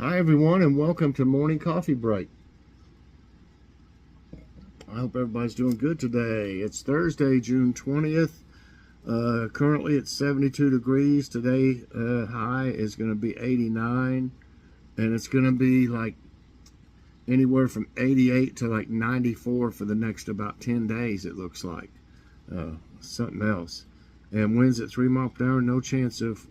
Hi everyone, and welcome to Morning Coffee Break. I hope everybody's doing good today. It's Thursday, June 20th. Currently it's 72 degrees. Today high is going to be 89, and it's going to be like anywhere from 88 to like 94 for the next about 10 days, it looks like. Something else. And winds at 3 miles per hour, no chance of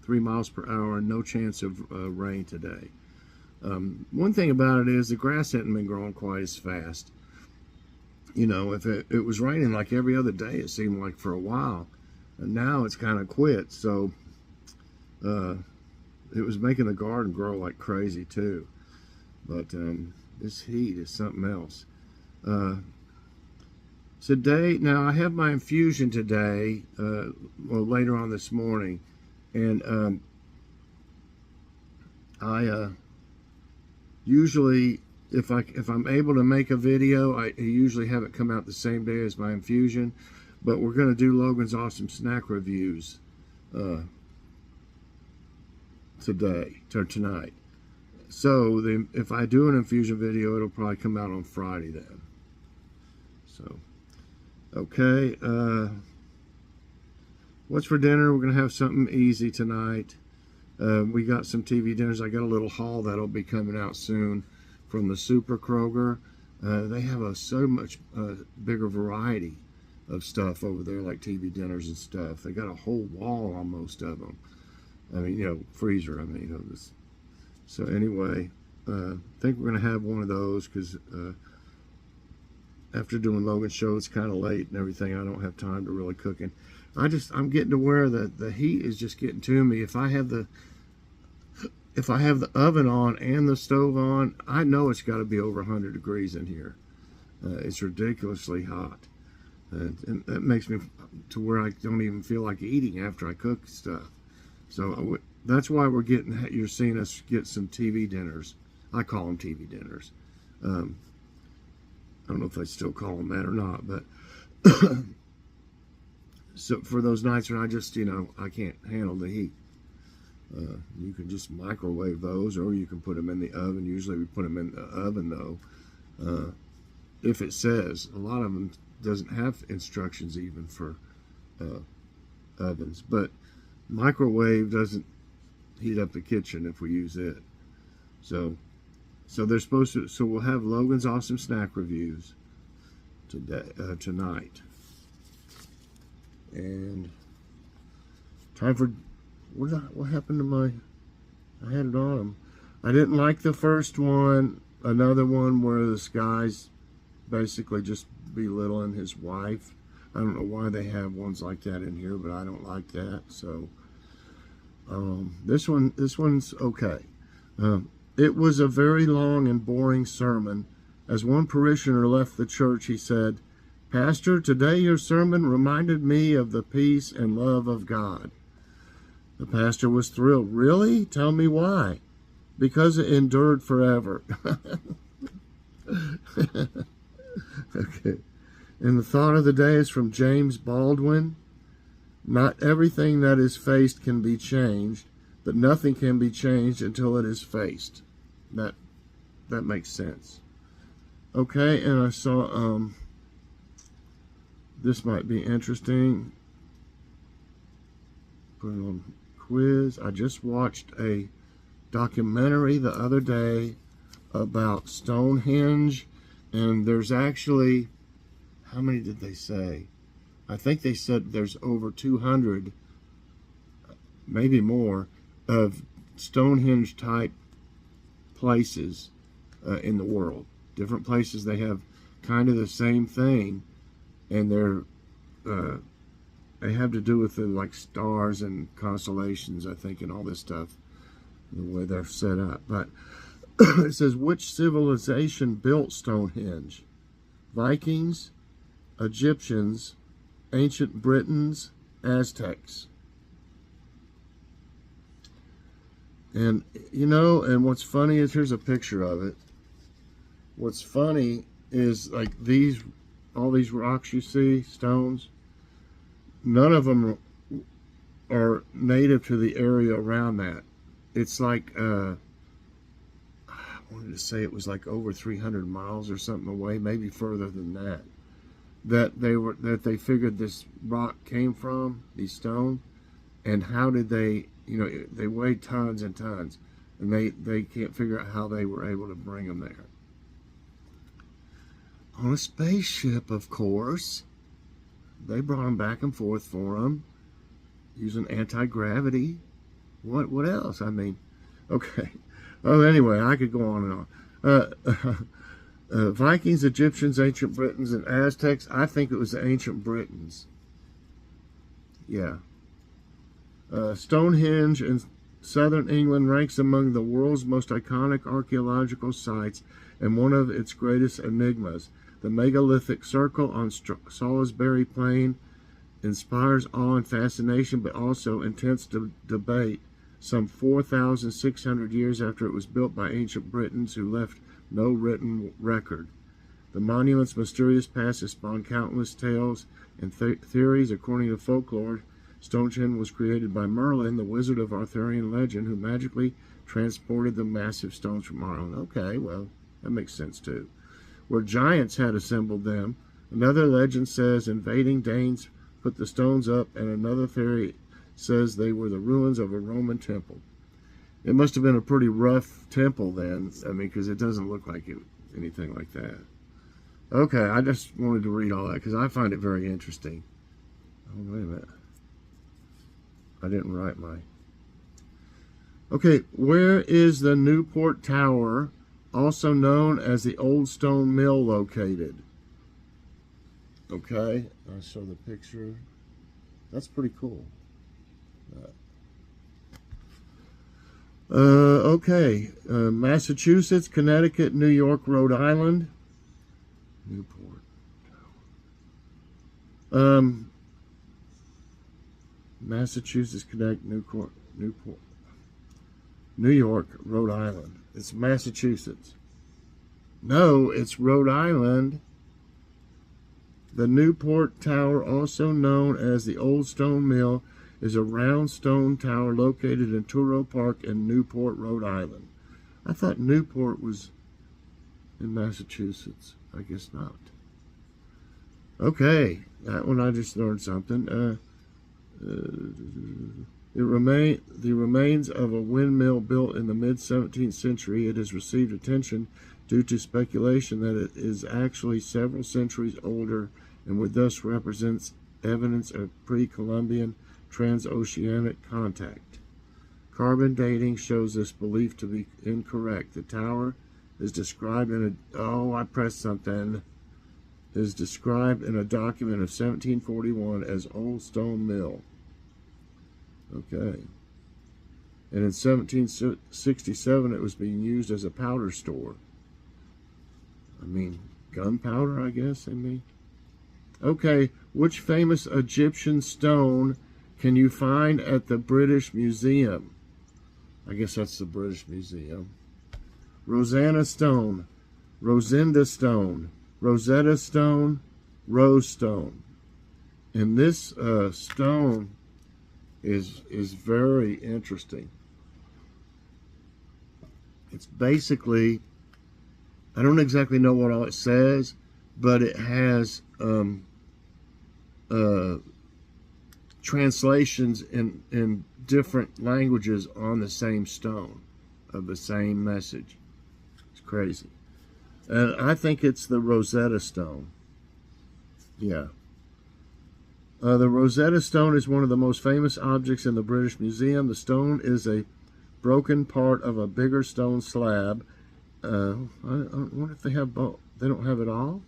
3 miles per hour, and no chance of rain today. One thing about it is the grass hasn't been growing quite as fast. You know, if it was raining like every other day, it seemed like for a while, and now it's kind of quit. So it was making the garden grow like crazy too. But this heat is something else. Today, now I have my infusion today, well, later on this morning, and I usually, if I'm able to make a video, I usually have it come out the same day as my infusion. But we're going to do Logan's Awesome Snack reviews tonight. So if I do an infusion video, it'll probably come out on Friday then. So, okay. What's for dinner? We're going to have something easy tonight. We got some TV dinners. I got a little haul that'll be coming out soon from the Super Kroger. They have so much bigger variety of stuff over there, like TV dinners and stuff. They got a whole wall on most of them. I mean, you know, freezer. I mean, you know, this. So anyway, I think we're going to have one of those because after doing Logan's show, it's kind of late and everything. I don't have time to really cooking. I'm getting to where the heat is just getting to me. If I have the oven on and the stove on, I know it's got to be over 100 degrees in here. It's ridiculously hot, and that makes me to where I don't even feel like eating after I cook stuff. So that's why you're seeing us get some TV dinners. I call them TV dinners. I don't know if I still call them that or not, but so for those nights when I just, you know, I can't handle the heat. You can just microwave those, or you can put them in the oven. Usually we put them in the oven though. If it says, a lot of them doesn't have instructions even for ovens, but microwave doesn't heat up the kitchen if we use it. So they're supposed to. So we'll have Logan's Awesome Snack reviews tonight, and time for. What happened to my... I had it on them. I didn't like the first one. Another one where this guy's basically just belittling his wife. I don't know why they have ones like that in here, but I don't like that. So this one's okay. It was a very long and boring sermon. As one parishioner left the church, he said, "Pastor, today your sermon reminded me of the peace and love of God." The pastor was thrilled. "Really? Tell me why." "Because it endured forever." Okay. And the thought of the day is from James Baldwin. "Not everything that is faced can be changed, but nothing can be changed until it is faced." That makes sense. Okay, and I saw this might be interesting. Put it on quiz. I just watched a documentary the other day about Stonehenge, and there's actually, how many did they say? I think they said there's over 200, maybe more, of Stonehenge type places in the world. Different places, they have kind of the same thing, and they have to do with the like stars and constellations, I think, and all this stuff, the way they're set up. But it says, which civilization built Stonehenge? Vikings, Egyptians, ancient Britons, Aztecs. And, you know, and what's funny is, here's a picture of it. What's funny is, like, all these rocks you see, stones, none of them are native to the area around that. It's like wanted to say it was like over 300 miles or something away, maybe further than that. That they figured this rock came from, these stones, and how did they, they weigh tons and tons, and they can't figure out how they were able to bring them there. On a spaceship, of course. They brought them back and forth for them using anti-gravity. What else? I mean, okay. Oh, anyway, I could go on and on. Vikings, Egyptians, ancient Britons, and Aztecs. I think it was the ancient Britons. Yeah. Stonehenge in southern England ranks among the world's most iconic archaeological sites and one of its greatest enigmas. The megalithic circle on Salisbury Plain inspires awe and fascination, but also intense debate. Some 4,600 years after it was built by ancient Britons who left no written record. The monument's mysterious past has spawned countless tales and theories. According to folklore, Stonehenge was created by Merlin, the wizard of Arthurian legend, who magically transported the massive stones from Ireland. Okay, well, that makes sense too. Where giants had assembled them, another legend says invading Danes put the stones up, and another theory says they were the ruins of a Roman temple. It must have been a pretty rough temple then, I mean, because it doesn't look like anything like that. Okay, I just wanted to read all that because I find it very interesting. Oh, wait a minute. I didn't write my... Okay, where is the Newport Tower, also known as the Old Stone Mill, located? Okay, I show the picture. That's pretty cool. Okay, Massachusetts, Connecticut, New York, Rhode Island. Newport Tower. Massachusetts, Connecticut, Newport, New York, Rhode Island. It's Massachusetts. No, it's Rhode Island. The Newport Tower, also known as the Old Stone Mill, is a round stone tower located in Truro Park in Newport, Rhode Island. I thought Newport was in Massachusetts. I guess not. Okay, that one I just learned something. The remains of a windmill built in the mid-17th century. It has received attention due to speculation that it is actually several centuries older and would thus represent evidence of pre-Columbian transoceanic contact. Carbon dating shows this belief to be incorrect. The tower is described in is described in a document of 1741 as Old Stone Mill. Okay. And in 1767 it was being used as a powder store. I mean, gunpowder, I guess, I mean. Okay, which famous Egyptian stone can you find at the British Museum? I guess that's the British Museum. Rosanna Stone, Rosinda Stone, Rosetta Stone, Rose Stone. And this stone is very interesting. It's basically, I don't exactly know what all it says, but it has translations in different languages on the same stone of the same message. It's crazy. And I think it's the Rosetta Stone. Yeah. The Rosetta Stone is one of the most famous objects in the British Museum. The stone is a broken part of a bigger stone slab. I wonder if they have both. They don't have it all?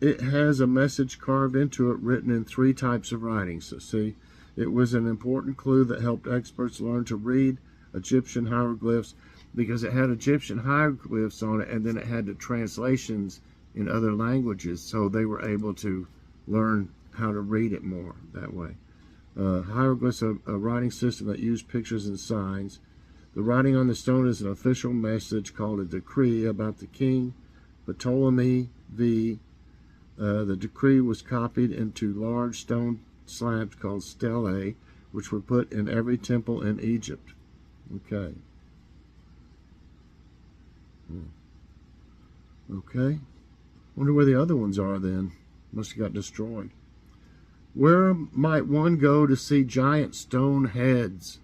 It has a message carved into it written in 3 types of writing. So see, it was an important clue that helped experts learn to read Egyptian hieroglyphs because it had Egyptian hieroglyphs on it, and then it had the translations in other languages, so they were able to learn how to read it more that way. Hieroglyphs are a writing system that used pictures and signs. The writing on the stone is an official message called a decree about the king Ptolemy V. The decree was copied into large stone slabs called stelae, which were put in every temple in Egypt. Okay. Okay. Wonder where the other ones are then. Must have got destroyed. Where might one go to see giant stone heads?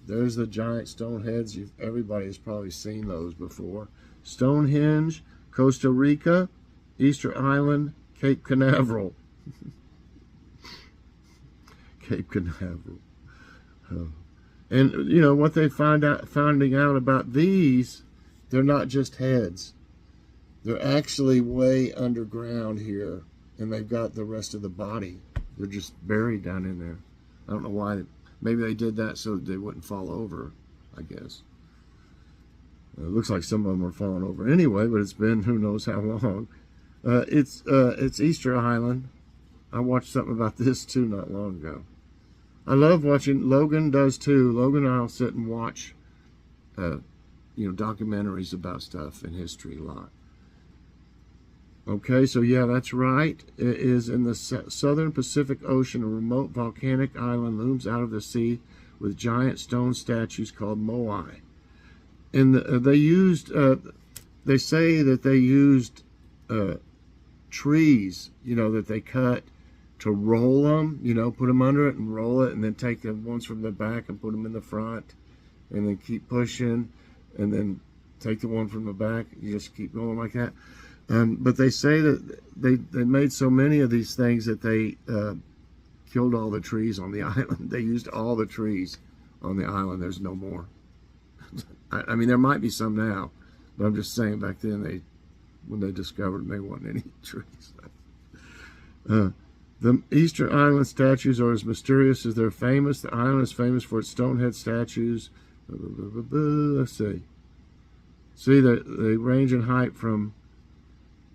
There's the giant stone heads. Everybody's probably seen those before. Stonehenge, Costa Rica, Easter Island, Cape Canaveral. Cape Canaveral. And you know what they finding out about these, they're not just heads. They're actually way underground here, and they've got the rest of the body. They're just buried down in there. I don't know why. Maybe they did that so that they wouldn't fall over, I guess. It looks like some of them are falling over anyway, but it's been who knows how long. It's Easter Island. I watched something about this too not long ago. I love watching. Logan does too. Logan and I'll sit and watch, documentaries about stuff in history a lot. Okay, so yeah, that's right. It is in the southern Pacific Ocean. A remote volcanic island looms out of the sea with giant stone statues called moai. And they say that they used trees, that they cut to roll them, put them under it and roll it, and then take the ones from the back and put them in the front, and then keep pushing, and then take the one from the back. You just keep going like that. But they say that they made so many of these things that they killed all the trees on the island. They used all the trees on the island. There's no more. I mean, there might be some now, but I'm just saying back then when they discovered them, there wasn't any trees. The Easter Island statues are as mysterious as they're famous. The island is famous for its stonehead statues. Let's see. See, they range in height from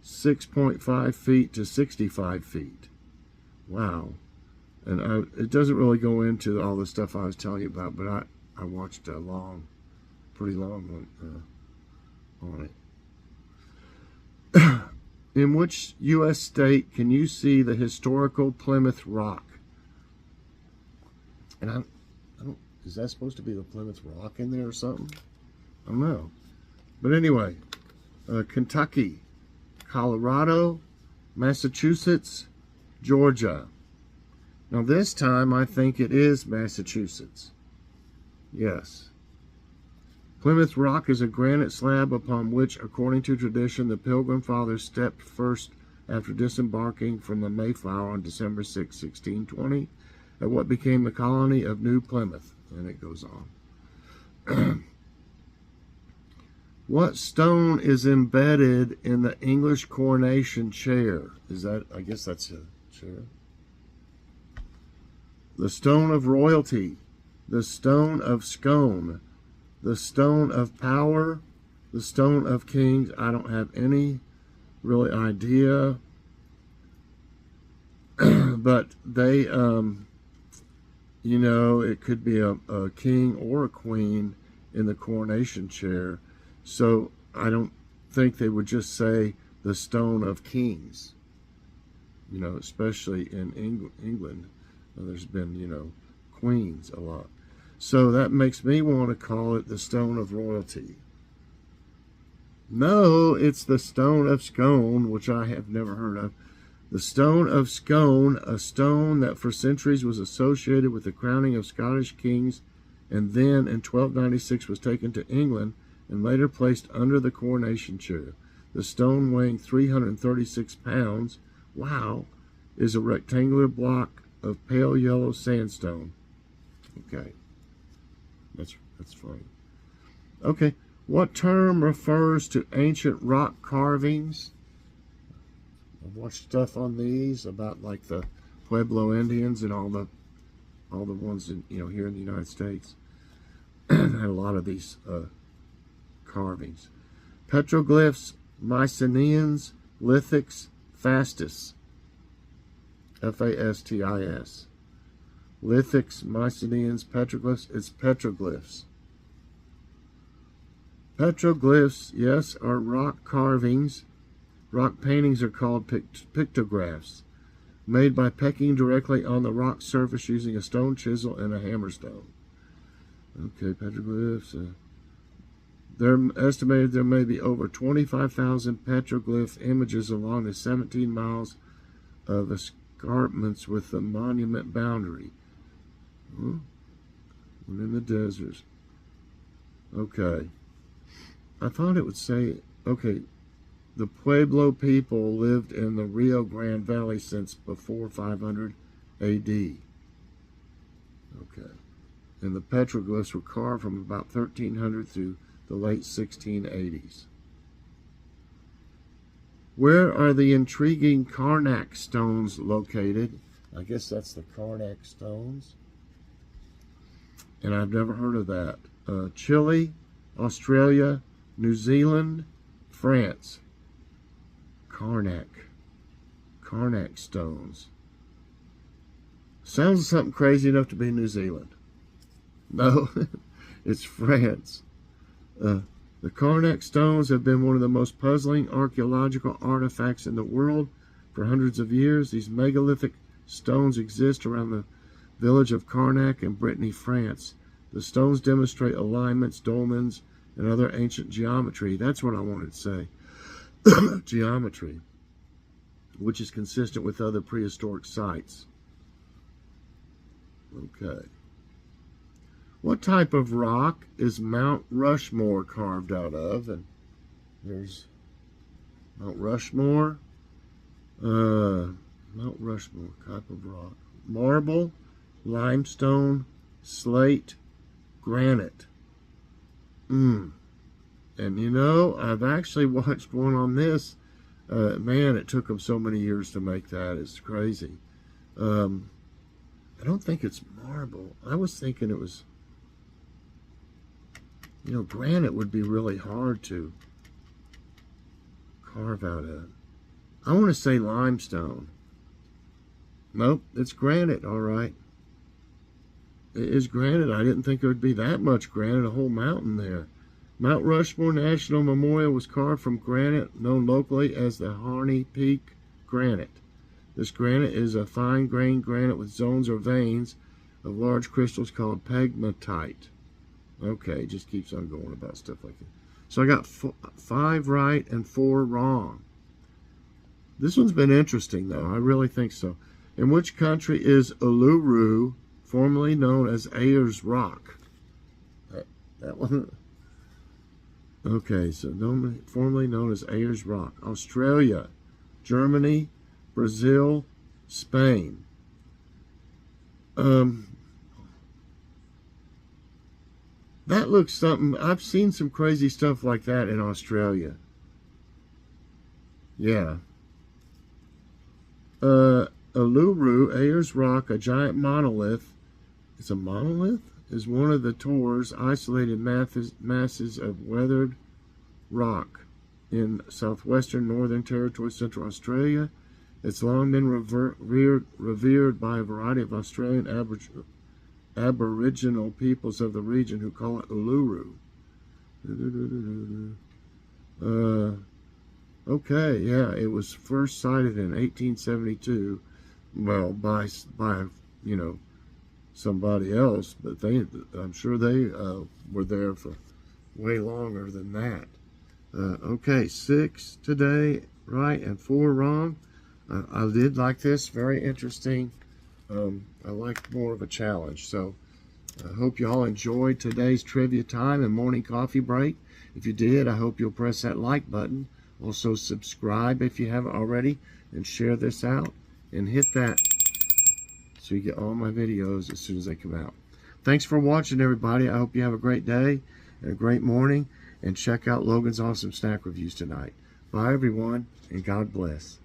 6.5 feet to 65 feet. Wow. And it doesn't really go into all the stuff I was telling you about, but I watched a pretty long one on it. In which U.S. state can you see the historical Plymouth Rock? And I don't, is that supposed to be the Plymouth Rock in there or something? I don't know. But anyway, Kentucky, Colorado, Massachusetts, Georgia. Now this time I think it is Massachusetts. Yes. Plymouth Rock is a granite slab upon which, according to tradition, the Pilgrim Fathers stepped first after disembarking from the Mayflower on December 6, 1620, at what became the colony of New Plymouth. And it goes on. What stone is embedded in the English coronation chair? I guess that's a chair. The stone of royalty, the stone of scone, the stone of power, the stone of kings. I don't have any really idea. But they, it could be a king or a queen in the coronation chair. So I don't think they would just say the stone of kings, especially in England. There's been, queens a lot. So that makes me want to call it the stone of royalty. No, it's the stone of scone, which I have never heard of. The stone of scone, a stone that for centuries was associated with the crowning of Scottish kings, and then in 1296 was taken to England and later placed under the coronation chair. The stone, weighing 336 pounds, wow, is a rectangular block of pale yellow sandstone. Okay. That's funny. Okay, what term refers to ancient rock carvings? I've watched stuff on these about like the Pueblo Indians and all the ones in, here in the United States. Had a lot of these carvings. Petroglyphs, Mycenaeans, lithics, fastis. Fastis. Lithics, Mycenaeans, petroglyphs. It's petroglyphs. Petroglyphs, yes, are rock carvings. Rock paintings are called pictographs, made by pecking directly on the rock surface using a stone chisel and a hammerstone. Okay, petroglyphs. They're estimated there may be over 25,000 petroglyph images along the 17 miles of escarpments with the monument boundary. Huh? And in the deserts. Okay. I thought it would say, okay, the Pueblo people lived in the Rio Grande Valley since before 500 AD. Okay. And the petroglyphs were carved from about 1300 through the late 1680s. Where are the intriguing Karnak stones located? I guess that's the Karnak stones. And I've never heard of that. Chile, Australia, New Zealand, France. Karnak stones. Sounds something crazy enough to be New Zealand. No, it's France. The Karnak stones have been one of the most puzzling archaeological artifacts in the world for hundreds of years. These megalithic stones exist around the village of Karnak in Brittany, France. The stones demonstrate alignments, dolmens, and other ancient geometry. That's what I wanted to say. Geometry, which is consistent with other prehistoric sites. Okay. What type of rock is Mount Rushmore carved out of? And there's Mount Rushmore. Mount Rushmore type of rock. Marble, limestone, slate, granite. And you know, I've actually watched one on this. Man, it took them so many years to make that. It's crazy. I don't think it's marble. I was thinking it was, you know, granite would be really hard to carve out of. I want to say limestone. Nope, it's granite, all right. It is granite. I didn't think there would be that much granite, a whole mountain there. Mount Rushmore National Memorial was carved from granite known locally as the Harney Peak granite. This granite is a fine-grained granite with zones or veins of large crystals called pegmatite. Okay, just keeps on going about stuff like that. So I got 5 right and 4 wrong. This one's been interesting, though. I really think so. In which country is Uluru, formerly known as Ayers Rock? That one. Okay, so formerly known as Ayers Rock. Australia, Germany, Brazil, Spain. That looks something. I've seen some crazy stuff like that in Australia. Yeah. Uluru, Ayers Rock, a giant monolith. It's a monolith? Is one of the Torres isolated masses of weathered rock in southwestern Northern Territory, Central Australia. It's long been revered by a variety of Australian Aboriginal peoples of the region who call it Uluru. Okay, yeah, it was first sighted in 1872. Well, by you know, somebody else, but I'm sure they were there for way longer than that. Okay, 6 today, right, and 4 wrong. I did like this, very interesting. I like more of a challenge. So I hope you all enjoyed today's trivia time and morning coffee break. If you did, I hope you'll press that like button. Also subscribe if you haven't already, and share this out, and hit that so you get all my videos as soon as they come out. Thanks for watching, everybody. I hope you have a great day and a great morning, and check out Logan's Awesome Snack Reviews tonight. Bye, everyone, and God bless.